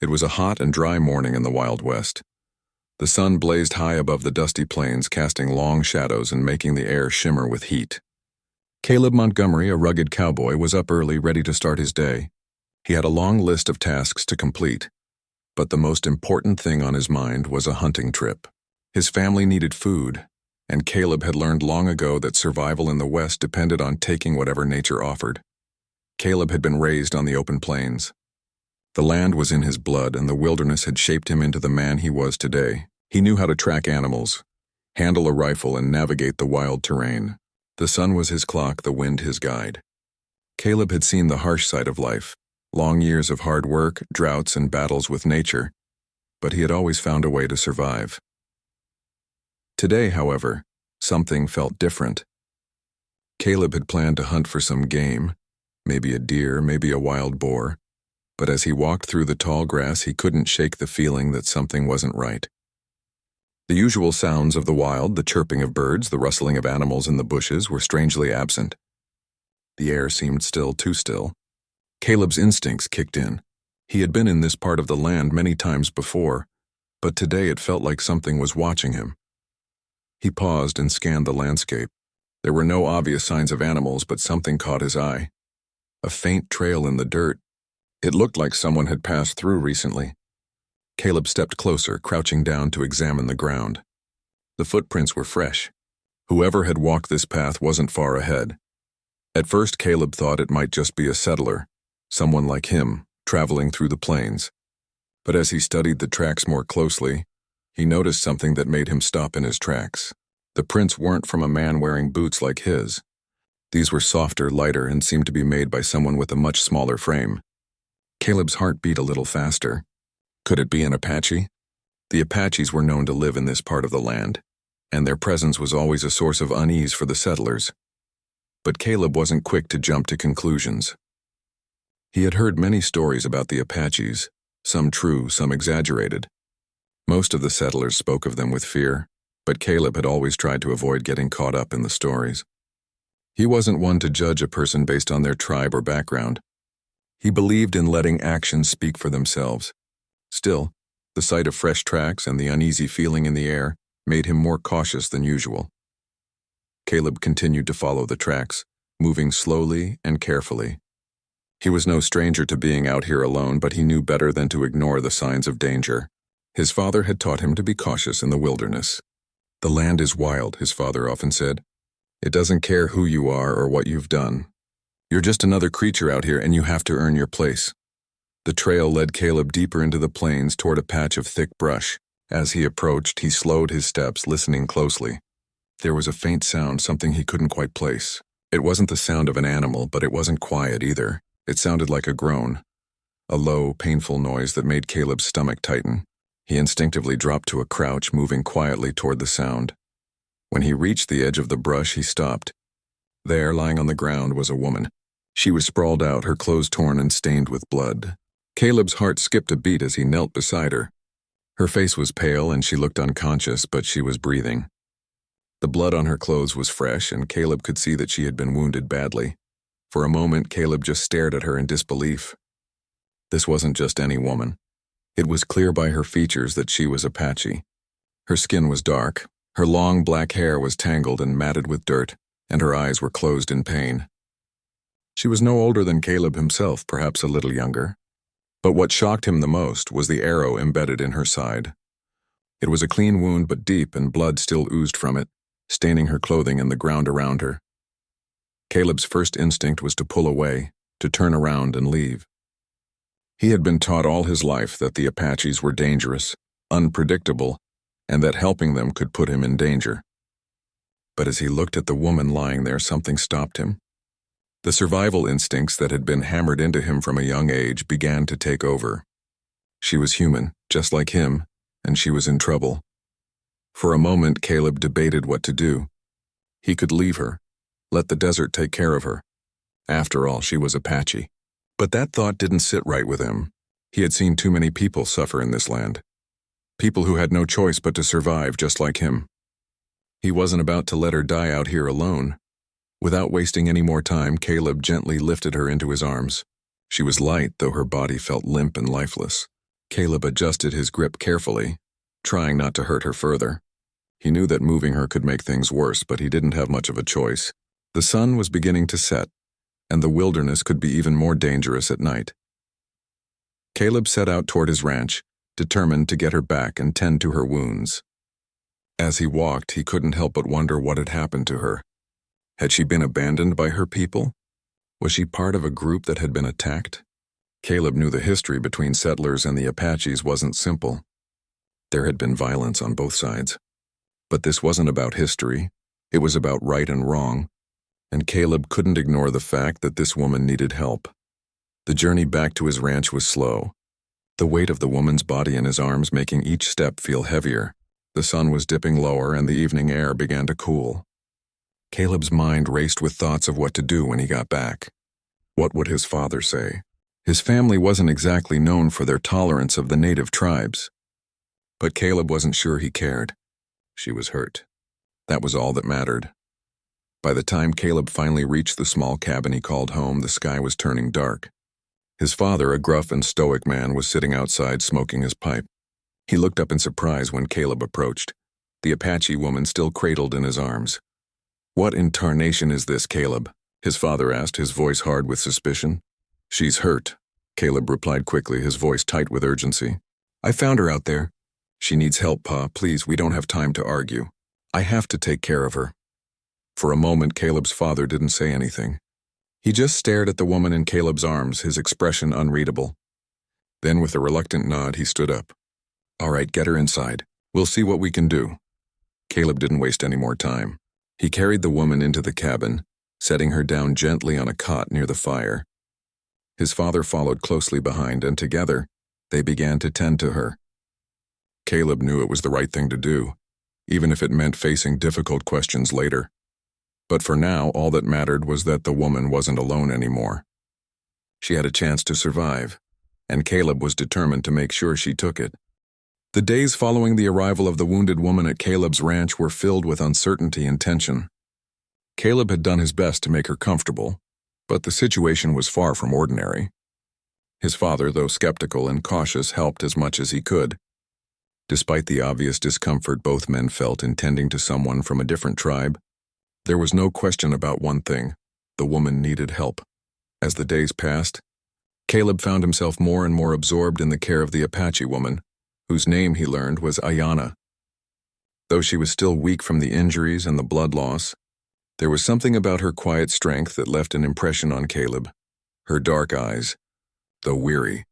It was a hot and dry morning in the Wild West. The sun blazed high above the dusty plains, casting long shadows and making the air shimmer with heat. Caleb Montgomery, a rugged cowboy, was up early, ready to start his day. He had a long list of tasks to complete, but the most important thing on his mind was a hunting trip. His family needed food, and Caleb had learned long ago that survival in the West depended on taking whatever nature offered. Caleb had been raised on the open plains. The land was in his blood, and the wilderness had shaped him into the man he was today. He knew how to track animals, handle a rifle, and navigate the wild terrain. The sun was his clock, the wind his guide. Caleb had seen the harsh side of life, long years of hard work, droughts, and battles with nature, but he had always found a way to survive. Today, however, something felt different. Caleb had planned to hunt for some game, maybe a deer, maybe a wild boar, but as he walked through the tall grass, he couldn't shake the feeling that something wasn't right. The usual sounds of the wild, the chirping of birds, the rustling of animals in the bushes, were strangely absent. The air seemed still, too still. Caleb's instincts kicked in. He had been in this part of the land many times before, but today it felt like something was watching him. He paused and scanned the landscape. There were no obvious signs of animals, but something caught his eye. A faint trail in the dirt. It looked like someone had passed through recently. Caleb stepped closer, crouching down to examine the ground. The footprints were fresh. Whoever had walked this path wasn't far ahead. At first, Caleb thought it might just be a settler, someone like him, traveling through the plains. But as he studied the tracks more closely, he noticed something that made him stop in his tracks. The prints weren't from a man wearing boots like his. These were softer, lighter, and seemed to be made by someone with a much smaller frame. Caleb's heart beat a little faster. Could it be an Apache? The Apaches were known to live in this part of the land, and their presence was always a source of unease for the settlers. But Caleb wasn't quick to jump to conclusions. He had heard many stories about the Apaches, some true, some exaggerated. Most of the settlers spoke of them with fear, but Caleb had always tried to avoid getting caught up in the stories. He wasn't one to judge a person based on their tribe or background. He believed in letting actions speak for themselves. Still, the sight of fresh tracks and the uneasy feeling in the air made him more cautious than usual. Caleb continued to follow the tracks, moving slowly and carefully. He was no stranger to being out here alone, but he knew better than to ignore the signs of danger. His father had taught him to be cautious in the wilderness. "The land is wild," his father often said. "It doesn't care who you are or what you've done. You're just another creature out here, and you have to earn your place." The trail led Caleb deeper into the plains toward a patch of thick brush. As he approached, he slowed his steps, listening closely. There was a faint sound, something he couldn't quite place. It wasn't the sound of an animal, but it wasn't quiet either. It sounded like a groan, a low, painful noise that made Caleb's stomach tighten. He instinctively dropped to a crouch, moving quietly toward the sound. When he reached the edge of the brush, he stopped. There, lying on the ground, was a woman. She was sprawled out, her clothes torn and stained with blood. Caleb's heart skipped a beat as he knelt beside her. Her face was pale and she looked unconscious, but she was breathing. The blood on her clothes was fresh, and Caleb could see that she had been wounded badly. For a moment, Caleb just stared at her in disbelief. This wasn't just any woman. It was clear by her features that she was Apache. Her skin was dark, her long black hair was tangled and matted with dirt, and her eyes were closed in pain. She was no older than Caleb himself, perhaps a little younger. But what shocked him the most was the arrow embedded in her side. It was a clean wound but deep, and blood still oozed from it, staining her clothing and the ground around her. Caleb's first instinct was to pull away, to turn around and leave. He had been taught all his life that the Apaches were dangerous, unpredictable, and that helping them could put him in danger. But as he looked at the woman lying there, something stopped him. The survival instincts that had been hammered into him from a young age began to take over. She was human, just like him, and she was in trouble. For a moment, Caleb debated what to do. He could leave her, let the desert take care of her. After all, she was Apache. But that thought didn't sit right with him. He had seen too many people suffer in this land. People who had no choice but to survive just like him. He wasn't about to let her die out here alone. Without wasting any more time, Caleb gently lifted her into his arms. She was light, though her body felt limp and lifeless. Caleb adjusted his grip carefully, trying not to hurt her further. He knew that moving her could make things worse, but he didn't have much of a choice. The sun was beginning to set, and the wilderness could be even more dangerous at night. Caleb set out toward his ranch, determined to get her back and tend to her wounds. As he walked, he couldn't help but wonder what had happened to her. Had she been abandoned by her people? Was she part of a group that had been attacked? Caleb knew the history between settlers and the Apaches wasn't simple. There had been violence on both sides. But this wasn't about history. It was about right and wrong. And Caleb couldn't ignore the fact that this woman needed help. The journey back to his ranch was slow, the weight of the woman's body in his arms making each step feel heavier. The sun was dipping lower and the evening air began to cool. Caleb's mind raced with thoughts of what to do when he got back. What would his father say? His family wasn't exactly known for their tolerance of the native tribes. But Caleb wasn't sure he cared. She was hurt. That was all that mattered. By the time Caleb finally reached the small cabin he called home, the sky was turning dark. His father, a gruff and stoic man, was sitting outside smoking his pipe. He looked up in surprise when Caleb approached, the Apache woman still cradled in his arms. "What in tarnation is this, Caleb?" his father asked, his voice hard with suspicion. "She's hurt," Caleb replied quickly, his voice tight with urgency. "I found her out there. She needs help, Pa. Please, we don't have time to argue. I have to take care of her." For a moment, Caleb's father didn't say anything. He just stared at the woman in Caleb's arms, his expression unreadable. Then, with a reluctant nod, he stood up. "All right, get her inside. We'll see what we can do." Caleb didn't waste any more time. He carried the woman into the cabin, setting her down gently on a cot near the fire. His father followed closely behind, and together, they began to tend to her. Caleb knew it was the right thing to do, even if it meant facing difficult questions later. But for now, all that mattered was that the woman wasn't alone anymore. She had a chance to survive, and Caleb was determined to make sure she took it. The days following the arrival of the wounded woman at Caleb's ranch were filled with uncertainty and tension. Caleb had done his best to make her comfortable, but the situation was far from ordinary. His father, though skeptical and cautious, helped as much as he could. Despite the obvious discomfort both men felt in tending to someone from a different tribe, there was no question about one thing: the woman needed help. As the days passed, Caleb found himself more and more absorbed in the care of the Apache woman, whose name he learned was Ayanna. Though she was still weak from the injuries and the blood loss, there was something about her quiet strength that left an impression on Caleb. Her dark eyes, though weary,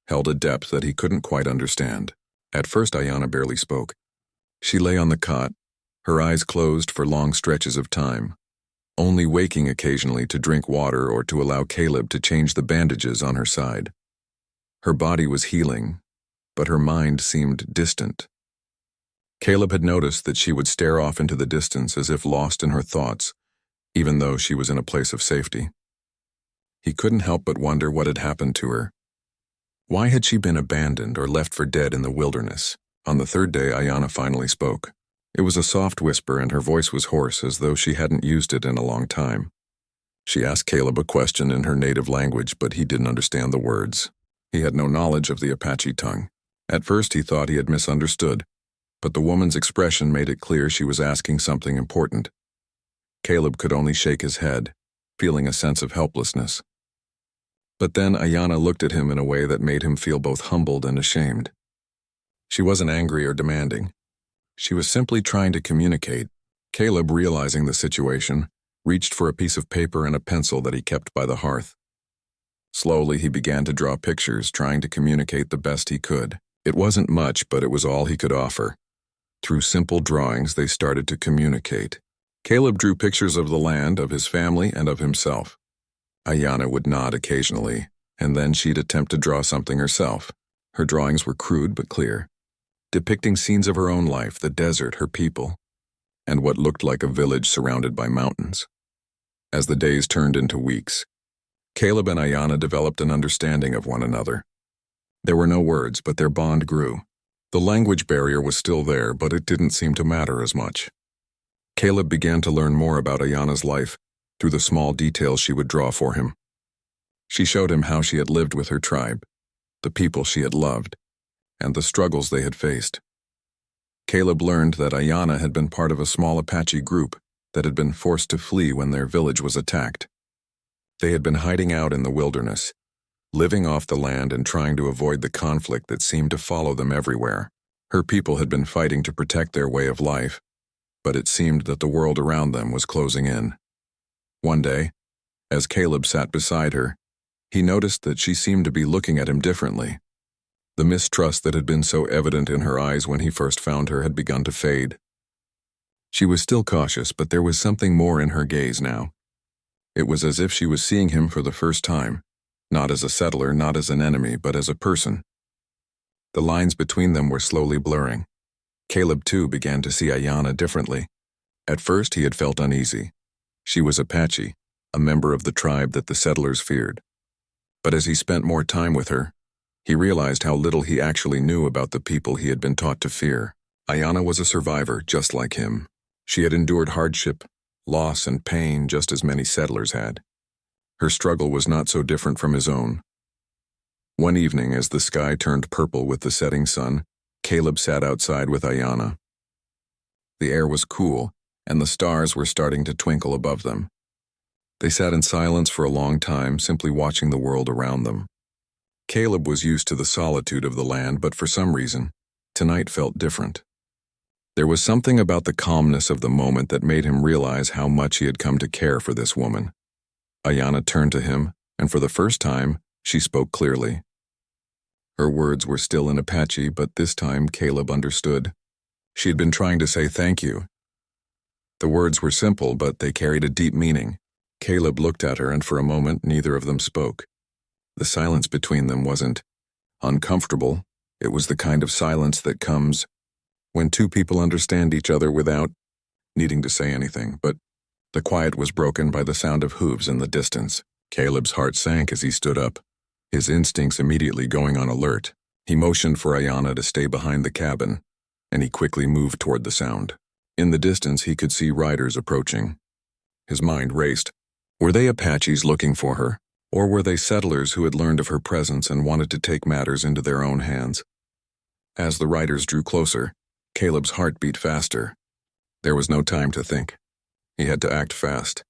held a depth that he couldn't quite understand. At first, Ayanna barely spoke. She lay on the cot, her eyes closed for long stretches of time, only waking occasionally to drink water or to allow Caleb to change the bandages on her side. Her body was healing, but her mind seemed distant. Caleb had noticed that she would stare off into the distance as if lost in her thoughts, even though she was in a place of safety. He couldn't help but wonder what had happened to her. Why had she been abandoned or left for dead in the wilderness? On the third day, Ayanna finally spoke. It was a soft whisper, and her voice was hoarse, as though she hadn't used it in a long time. She asked Caleb a question in her native language, but he didn't understand the words. He had no knowledge of the Apache tongue. At first, he thought he had misunderstood, but the woman's expression made it clear she was asking something important. Caleb could only shake his head, feeling a sense of helplessness. But then Ayanna looked at him in a way that made him feel both humbled and ashamed. She wasn't angry or demanding. She was simply trying to communicate. Caleb, realizing the situation, reached for a piece of paper and a pencil that he kept by the hearth. Slowly, he began to draw pictures, trying to communicate the best he could. It wasn't much, but it was all he could offer. Through simple drawings, they started to communicate. Caleb drew pictures of the land, of his family, and of himself. Ayanna would nod occasionally, and then she'd attempt to draw something herself. Her drawings were crude but clear, depicting scenes of her own life, the desert, her people, and what looked like a village surrounded by mountains. As the days turned into weeks, Caleb and Ayanna developed an understanding of one another. There were no words, but their bond grew. The language barrier was still there, but it didn't seem to matter as much. Caleb began to learn more about Ayanna's life through the small details she would draw for him. She showed him how she had lived with her tribe, the people she had loved, and the struggles they had faced. Caleb learned that Ayanna had been part of a small Apache group that had been forced to flee when their village was attacked. They had been hiding out in the wilderness, living off the land and trying to avoid the conflict that seemed to follow them everywhere. Her people had been fighting to protect their way of life, but it seemed that the world around them was closing in. One day, as Caleb sat beside her, he noticed that she seemed to be looking at him differently. The mistrust that had been so evident in her eyes when he first found her had begun to fade. She was still cautious, but there was something more in her gaze now. It was as if she was seeing him for the first time, not as a settler, not as an enemy, but as a person. The lines between them were slowly blurring. Caleb, too, began to see Ayanna differently. At first, he had felt uneasy. She was Apache, a member of the tribe that the settlers feared. But as he spent more time with her, he realized how little he actually knew about the people he had been taught to fear. Ayanna was a survivor, just like him. She had endured hardship, loss, and pain just as many settlers had. Her struggle was not so different from his own. One evening, as the sky turned purple with the setting sun, Caleb sat outside with Ayanna. The air was cool, and the stars were starting to twinkle above them. They sat in silence for a long time, simply watching the world around them. Caleb was used to the solitude of the land, but for some reason, tonight felt different. There was something about the calmness of the moment that made him realize how much he had come to care for this woman. Ayanna turned to him, and for the first time, she spoke clearly. Her words were still in Apache, but this time Caleb understood. She had been trying to say thank you. The words were simple, but they carried a deep meaning. Caleb looked at her, and for a moment neither of them spoke. The silence between them wasn't uncomfortable. It was the kind of silence that comes when two people understand each other without needing to say anything, but the quiet was broken by the sound of hooves in the distance. Caleb's heart sank as he stood up, his instincts immediately going on alert. He motioned for Ayanna to stay behind the cabin, and he quickly moved toward the sound. In the distance, he could see riders approaching. His mind raced. Were they Apaches looking for her, or were they settlers who had learned of her presence and wanted to take matters into their own hands? As the riders drew closer, Caleb's heart beat faster. There was no time to think. He had to act fast.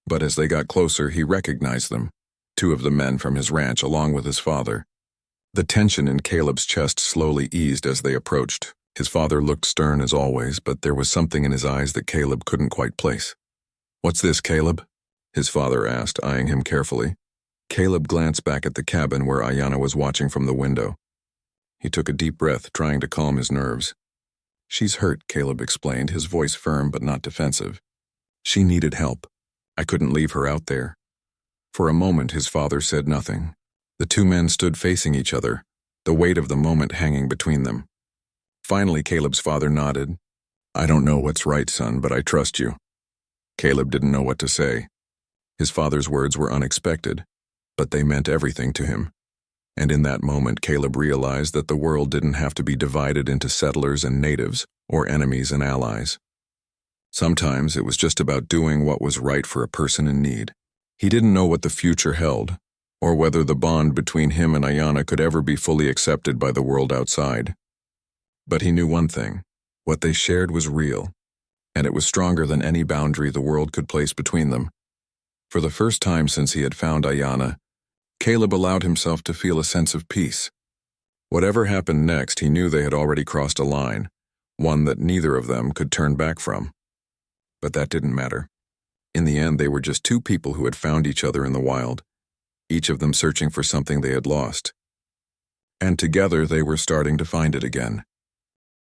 But as they got closer, he recognized them, two of the men from his ranch along with his father. The tension in Caleb's chest slowly eased as they approached. His father looked stern as always, but there was something in his eyes that Caleb couldn't quite place. "What's this, Caleb?" his father asked, eyeing him carefully. Caleb glanced back at the cabin where Ayanna was watching from the window. He took a deep breath, trying to calm his nerves. "She's hurt," Caleb explained, his voice firm but not defensive. "She needed help. I couldn't leave her out there." For a moment, his father said nothing. The two men stood facing each other, the weight of the moment hanging between them. Finally, Caleb's father nodded. "I don't know what's right, son, but I trust you." Caleb didn't know what to say. His father's words were unexpected, but they meant everything to him. And in that moment, Caleb realized that the world didn't have to be divided into settlers and natives, or enemies and allies. Sometimes it was just about doing what was right for a person in need. He didn't know what the future held, or whether the bond between him and Ayanna could ever be fully accepted by the world outside. But he knew one thing: what they shared was real, and it was stronger than any boundary the world could place between them. For the first time since he had found Ayanna, Caleb allowed himself to feel a sense of peace. Whatever happened next, he knew they had already crossed a line, one that neither of them could turn back from. But that didn't matter. In the end, they were just two people who had found each other in the wild, each of them searching for something they had lost. And together they were starting to find it again.